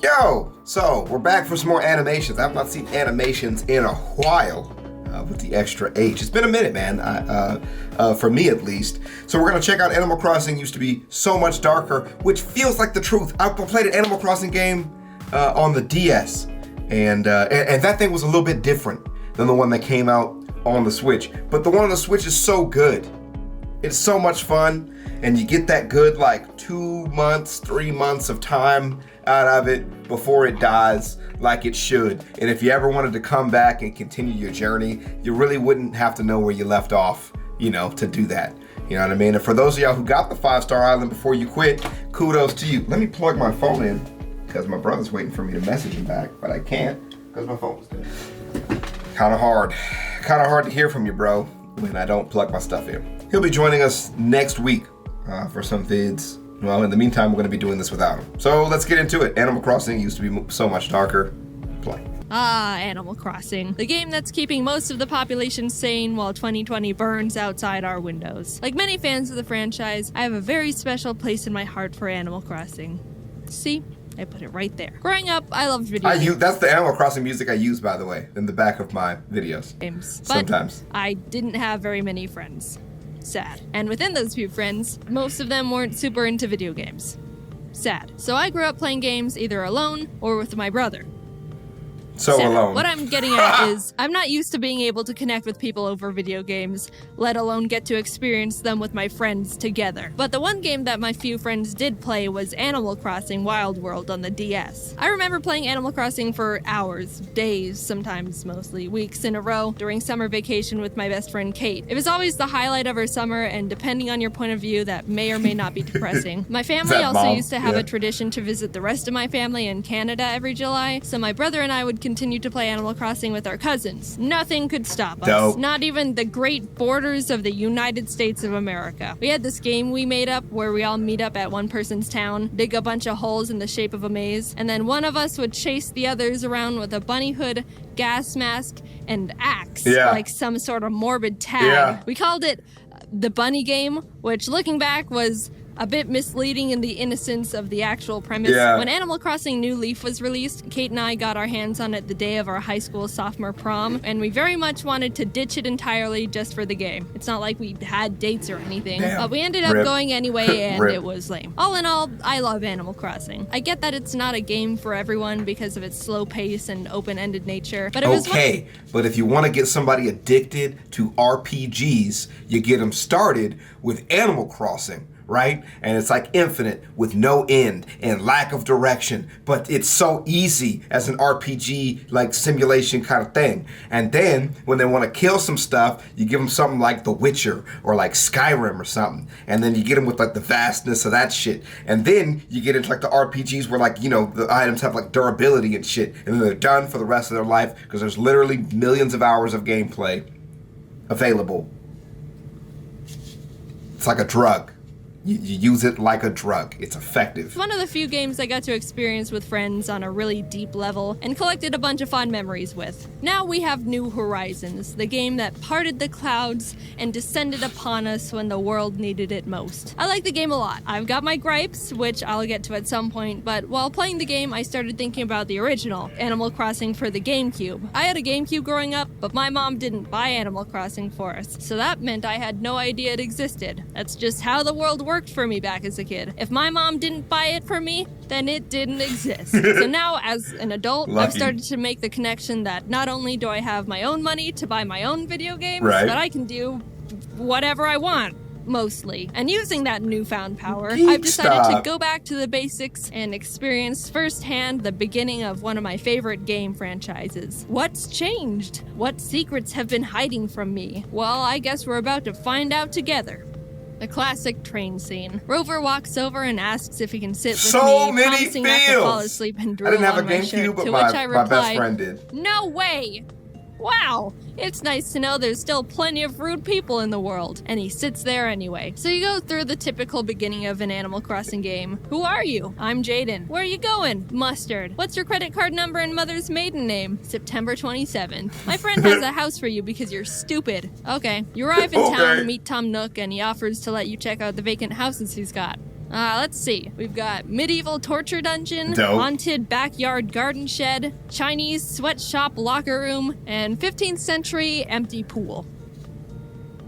Yo! So, we're back for some more animations. I've not seen animations in a while with the extra H. It's been a minute, man, for me at least. So we're going to check out Animal Crossing Used to Be So Much Darker, which feels like the truth. I played an Animal Crossing game on the DS, and that thing was a little bit different than the one that came out on the Switch. But the one on the Switch is so good. It's so much fun, and you get that good, like, 2 months, 3 months of time out of it before it dies like it should. And if you ever wanted to come back and continue your journey, you really wouldn't have to know where you left off, you know, to do that. You know what I mean? And for those of y'all who got the 5-star island before you quit, kudos to you. Let me plug my phone in because my brother's waiting for me to message him back, but I can't because my phone's dead. Kind of hard to hear from you, bro, when I don't plug my stuff in. He'll be joining us next week for some vids. Well, in the meantime, we're going to be doing this without him. So let's get into it. Animal Crossing Used to Be So Much Darker. Play. Animal Crossing. The game that's keeping most of the population sane while 2020 burns outside our windows. Like many fans of the franchise, I have a very special place in my heart for Animal Crossing. See? I put it right there. Growing up, I loved video games. That's the Animal Crossing music I use, by the way, in the back of my videos. Sometimes. But I didn't have very many friends. Sad. And within those few friends, most of them weren't super into video games. Sad. So I grew up playing games either alone or with my brother. So alone. What I'm getting at is, I'm not used to being able to connect with people over video games, let alone get to experience them with my friends together. But the one game that my few friends did play was Animal Crossing Wild World on the DS. I remember playing Animal Crossing for hours, days, sometimes mostly weeks in a row during summer vacation with my best friend Kate. It was always the highlight of our summer, and depending on your point of view, that may or may not be depressing. My family also used to have a tradition to visit the rest of my family in Canada every July, so my brother and I would continue to play Animal Crossing with our cousins. Nothing could stop us. Dope. Not even the great borders of the United States of America. We had this game we made up where we all meet up at one person's town, dig a bunch of holes in the shape of a maze, and then one of us would chase the others around with a bunny hood, gas mask, and axe, like some sort of morbid tag. Yeah. We called it the Bunny Game, which looking back was a bit misleading in the innocence of the actual premise. Yeah. When Animal Crossing New Leaf was released, Kate and I got our hands on it the day of our high school sophomore prom, and we very much wanted to ditch it entirely just for the game. It's not like we had dates or anything, but we ended up going anyway, and it was lame. All in all, I love Animal Crossing. I get that it's not a game for everyone because of its slow pace and open-ended nature, but it was but if you want to get somebody addicted to RPGs, you get them started with Animal Crossing. Right? And it's like infinite with no end and lack of direction, but it's so easy as an RPG like simulation kind of thing. And then when they want to kill some stuff, you give them something like The Witcher or like Skyrim or something, and then you get them with like the vastness of that shit. And then you get into like the RPGs where like, you know, the items have like durability and shit, and then they're done for the rest of their life because there's literally millions of hours of gameplay available. It's like a drug. You use it like a drug. It's effective. It's one of the few games I got to experience with friends on a really deep level and collected a bunch of fond memories with. Now we have New Horizons, the game that parted the clouds and descended upon us when the world needed it most. I like the game a lot. I've got my gripes, which I'll get to at some point, but while playing the game, I started thinking about the original, Animal Crossing for the GameCube. I had a GameCube growing up, but my mom didn't buy Animal Crossing for us, so that meant I had no idea it existed. That's just how the world worked for me back as a kid. If my mom didn't buy it for me, then it didn't exist. So now, as an adult, I've started to make the connection that not only do I have my own money to buy my own video games, but I can do whatever I want. Mostly. And using that newfound power, I've decided to go back to the basics and experience firsthand the beginning of one of my favorite game franchises. What's changed? What secrets have been hiding from me? Well, I guess we're about to find out together. The classic train scene. Rover walks over and asks if he can sit with me, promising not to fall asleep and drool on my shirt, I didn't have a GameCube, but my best friend did. No way! Wow, it's nice to know there's still plenty of rude people in the world. And he sits there anyway. So you go through the typical beginning of an Animal Crossing game. Who are you? I'm Jaden. Where are you going? Mustard. What's your credit card number and mother's maiden name? September 27th. My friend has a house for you because you're stupid. Okay. You arrive in town, meet Tom Nook, and he offers to let you check out the vacant houses he's got. Let's see. We've got medieval torture dungeon, Dope. haunted backyard garden shed, Chinese sweatshop locker room, and 15th century empty pool.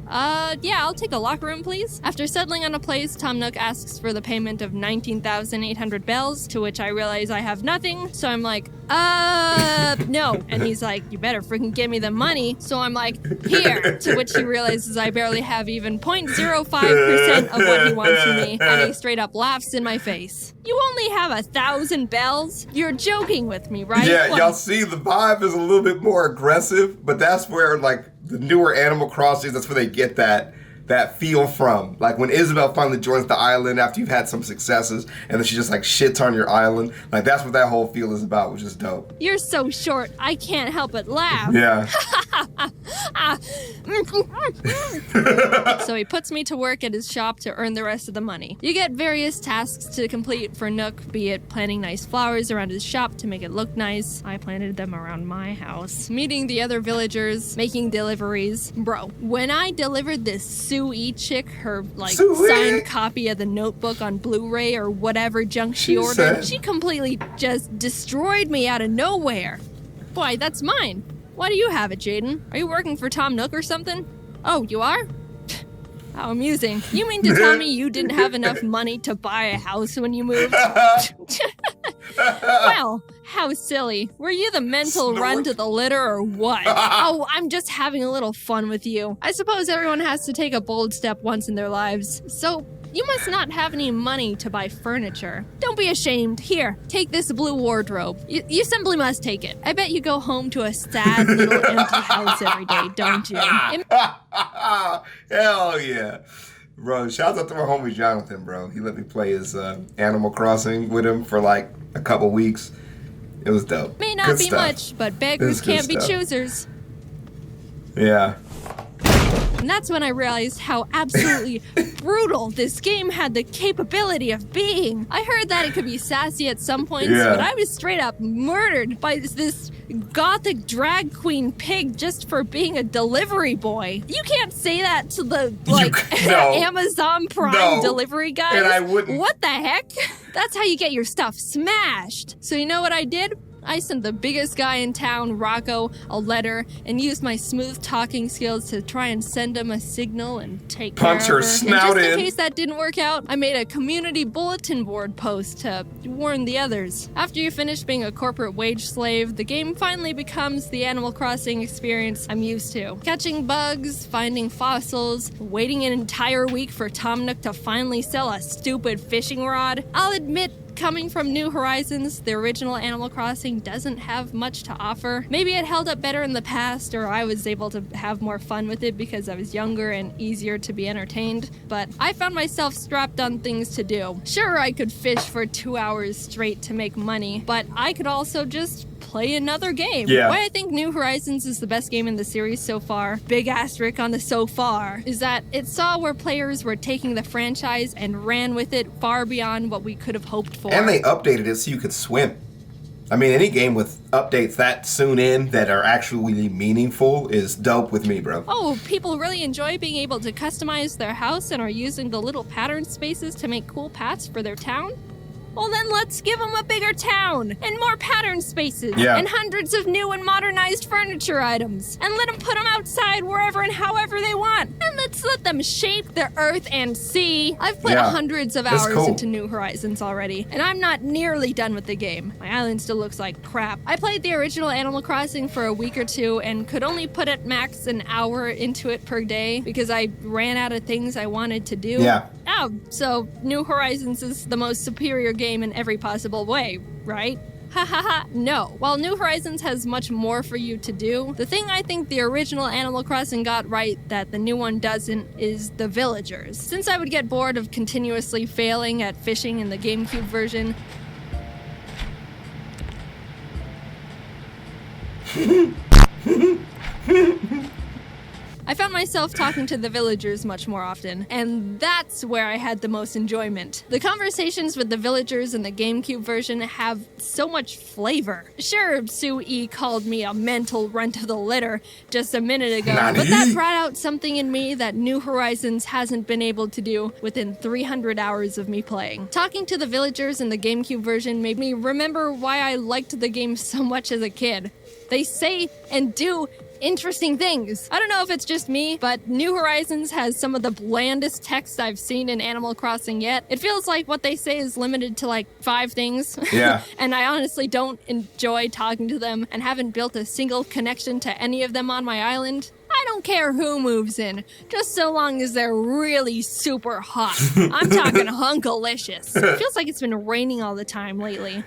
Yeah, I'll take a locker room, please. After settling on a place, Tom Nook asks for the payment of 19,800 bells, to which I realize I have nothing, so I'm like, no. And he's like, you better freaking give me the money. So I'm like, here. To which he realizes I barely have even 0.05% of what he wants from me, and he straight up laughs in my face. You only have 1,000 bells? You're joking with me, right? Yeah, What? y'all see the vibe is a little bit more aggressive, but that's where like the newer Animal Crossings, that's where they get that feel from. Like when Isabel finally joins the island after you've had some successes, and then she just like shits on your island. Like that's what that whole feel is about, which is dope. You're so short, I can't help but laugh. Yeah. So he puts me to work at his shop to earn the rest of the money. You get various tasks to complete for Nook, be it planting nice flowers around his shop to make it look nice. I planted them around my house. Meeting the other villagers, making deliveries. Bro, when I delivered this Sue chick her signed copy of the Notebook on Blu-ray or whatever junk she ordered, she completely just destroyed me out of nowhere. Boy, that's mine. Why do you have it, Jaden? Are you working for Tom Nook or something? Oh, you are? How amusing. You mean to tell me you didn't have enough money to buy a house when you moved? Well, how silly. Were you the mental run to the litter or what? Oh, I'm just having a little fun with you. I suppose everyone has to take a bold step once in their lives. So, you must not have any money to buy furniture. Don't be ashamed. Here, take this blue wardrobe. You simply must take it. I bet you go home to a sad little empty house every day, don't you? Hell yeah. Bro, shout out to my homie Jonathan, bro. He let me play his Animal Crossing with him for like a couple weeks. It was dope. May not be much, but beggars can't be choosers. Yeah. And that's when I realized how absolutely brutal this game had the capability of being. I heard that it could be sassy at some points, but I was straight up murdered by this gothic drag queen pig just for being a delivery boy. You can't say that to the, Amazon Prime delivery guys. And I wouldn't. What the heck? That's how you get your stuff smashed. So you know what I did? I sent the biggest guy in town, Rocco, a letter and used my smooth talking skills to try and send him a signal and take punch care her of her. snout and just in in case that didn't work out, I made a community bulletin board post to warn the others. After you finish being a corporate wage slave, the game finally becomes the Animal Crossing experience I'm used to. Catching bugs, finding fossils, waiting an entire week for Tom Nook to finally sell a stupid fishing rod. I'll admit, coming from New Horizons, the original Animal Crossing doesn't have much to offer. Maybe it held up better in the past, or I was able to have more fun with it because I was younger and easier to be entertained, but I found myself strapped on things to do. Sure, I could fish for 2 hours straight to make money, but I could also just play another game. Yeah. Why I think New Horizons is the best game in the series so far, big asterisk on the so far, is that it saw where players were taking the franchise and ran with it far beyond what we could have hoped for. And they updated it so you could swim. I mean, any game with updates that soon in that are actually meaningful is dope with me, bro. Oh, people really enjoy being able to customize their house and are using the little pattern spaces to make cool paths for their town? Well, then let's give them a bigger town, and more pattern spaces, and hundreds of new and modernized furniture items, and let them put them outside wherever and however they want. And let's let them shape the earth and sea. I've put hundreds of hours into New Horizons already, and I'm not nearly done with the game. My island still looks like crap. I played the original Animal Crossing for a week or two and could only put at max an hour into it per day because I ran out of things I wanted to do. Yeah. Oh, so New Horizons is the most superior game in every possible way, right? Ha ha ha, no. While New Horizons has much more for you to do, the thing I think the original Animal Crossing got right that the new one doesn't is the villagers. Since I would get bored of continuously failing at fishing in the GameCube version, I found found myself talking to the villagers much more often, and that's where I had the most enjoyment. The conversations with the villagers in the GameCube version have so much flavor. Sure, Sue-E called me a mental runt of the litter just a minute ago, but that brought out something in me that New Horizons hasn't been able to do within 300 hours of me playing. Talking to the villagers in the GameCube version made me remember why I liked the game so much as a kid. They say and do interesting things. I don't know if it's just me, but New Horizons has some of the blandest text I've seen in Animal Crossing yet. It feels like what they say is limited to like 5 things. Yeah. And I honestly don't enjoy talking to them and haven't built a single connection to any of them on my island. I don't care who moves in, just so long as they're really super hot. I'm talking hunkalicious. It feels like it's been raining all the time lately.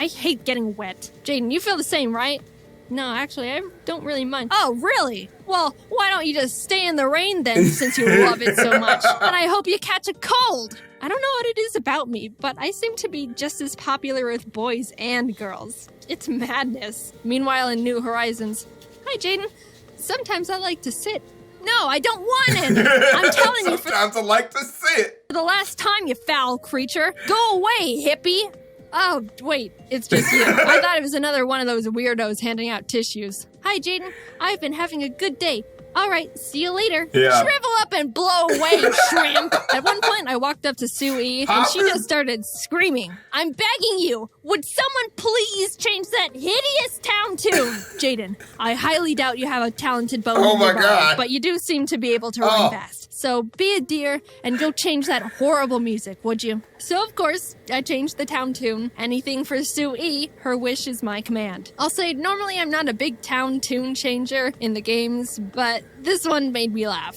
I hate getting wet. Jaden, you feel the same, right? No, actually, I don't really mind. Oh, really? Well, why don't you just stay in the rain then, since you love it so much? And I hope you catch a cold. I don't know what it is about me, but I seem to be just as popular with boys and girls. It's madness. Meanwhile, in New Horizons, hi, Jaden. Sometimes I like to sit. No, I don't want any. I'm telling you. Sometimes I like to sit. For the last time, you foul creature. Go away, hippie. Oh, wait, it's just you. I thought it was another one of those weirdos handing out tissues. Hi, Jaden. I've been having a good day. All right, see you later. Yeah. Shrivel up and blow away, shrimp. At one point, I walked up to Sue-E, and she just started screaming. I'm begging you, would someone please change that hideous town tune? Jaden, I highly doubt you have a talented bone in your body, but you do seem to be able to run fast. So be a dear and go change that horrible music, would you? So, of course, I changed the town tune. Anything for Sue-E, her wish is my command. I'll say, normally I'm not a big town tune changer in the games, but this one made me laugh.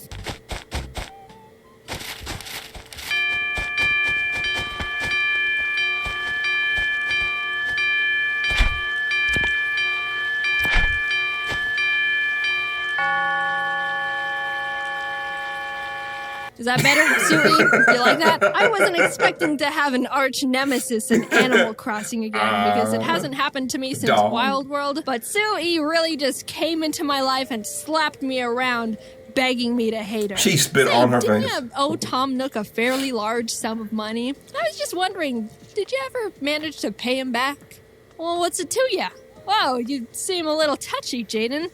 Is that better, Sue-E? You like that? I wasn't expecting to have an arch nemesis in Animal Crossing again, because it hasn't happened to me since Wild World, but Sue-E really just came into my life and slapped me around, begging me to hate her. She spit on her face. Didn't you owe Tom Nook a fairly large sum of money? I was just wondering, did you ever manage to pay him back? Well, what's it to you? Wow, you seem a little touchy, Jaden.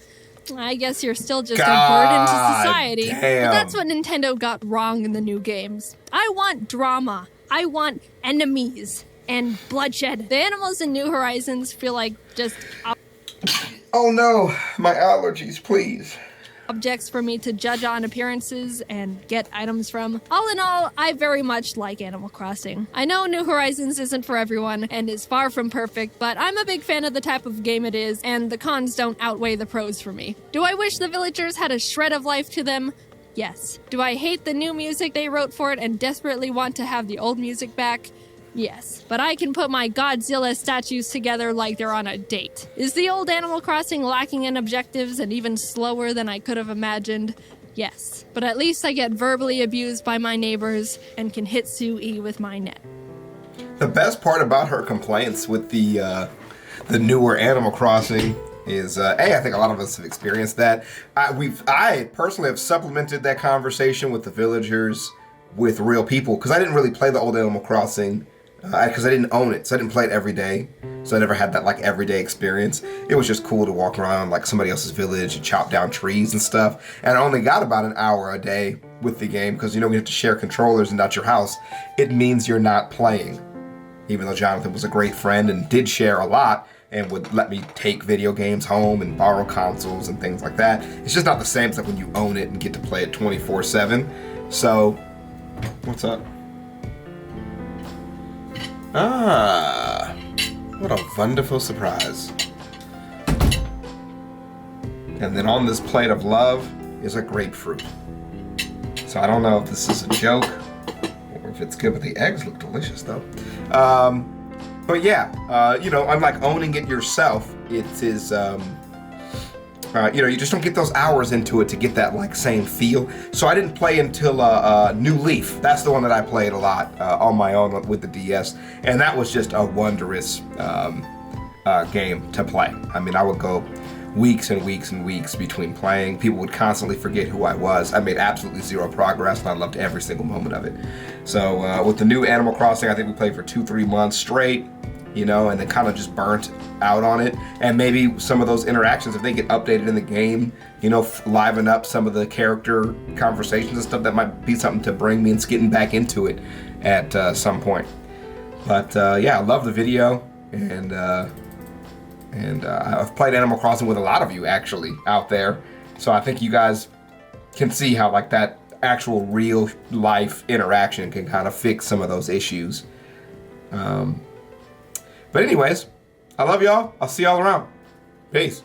I guess you're still just a burden to society. Damn. But that's what Nintendo got wrong in the new games. I want drama. I want enemies and bloodshed. The animals in New Horizons feel like just Oh no, my allergies, please. objects for me to judge on appearances and get items from. All in all, I very much like Animal Crossing. I know New Horizons isn't for everyone and is far from perfect, but I'm a big fan of the type of game it is, and the cons don't outweigh the pros for me. Do I wish the villagers had a shred of life to them? Yes. Do I hate the new music they wrote for it and desperately want to have the old music back? Yes, but I can put my Godzilla statues together like they're on a date. Is the old Animal Crossing lacking in objectives and even slower than I could have imagined? Yes, but at least I get verbally abused by my neighbors and can hit Sue-E with my net. The best part about her complaints with the newer Animal Crossing is, I think a lot of us have experienced that. I personally have supplemented that conversation with the villagers with real people, because I didn't really play the old Animal Crossing, because I didn't own it, so I didn't play it every day, so I never had that like everyday experience. It was just cool to walk around like somebody else's village and chop down trees and stuff, and I only got about an hour a day with the game, because you know we have to share controllers and not your house. It means you're not playing, even though Jonathan was a great friend and did share a lot and would let me take video games home and borrow consoles and things like that. It's just not the same as like when you own it and get to play it 24/7. So, what's up? Ah, what a wonderful surprise. And then on this plate of love is a grapefruit. So I don't know if this is a joke or if it's good, but the eggs look delicious though. But yeah, you know, unlike owning it yourself, it is, you know, you just don't get those hours into it to get that like same feel. So I didn't play until New Leaf. That's the one that I played a lot on my own with the DS, and that was just a wondrous game to play. I mean, I would go weeks and weeks and weeks between playing. People would constantly forget who I was. I made absolutely zero progress, and I loved every single moment of it. So with the new Animal Crossing, I think we played for 2-3 months straight, you know, and then kind of just burnt out on it. And maybe some of those interactions, if they get updated in the game, you know, liven up some of the character conversations and stuff, that might be something to bring me and getting back into it at some point. But yeah, I love the video, and I've played Animal Crossing with a lot of you actually out there, so I think you guys can see how like that actual real life interaction can kind of fix some of those issues. But anyways, I love y'all. I'll see y'all around. Peace.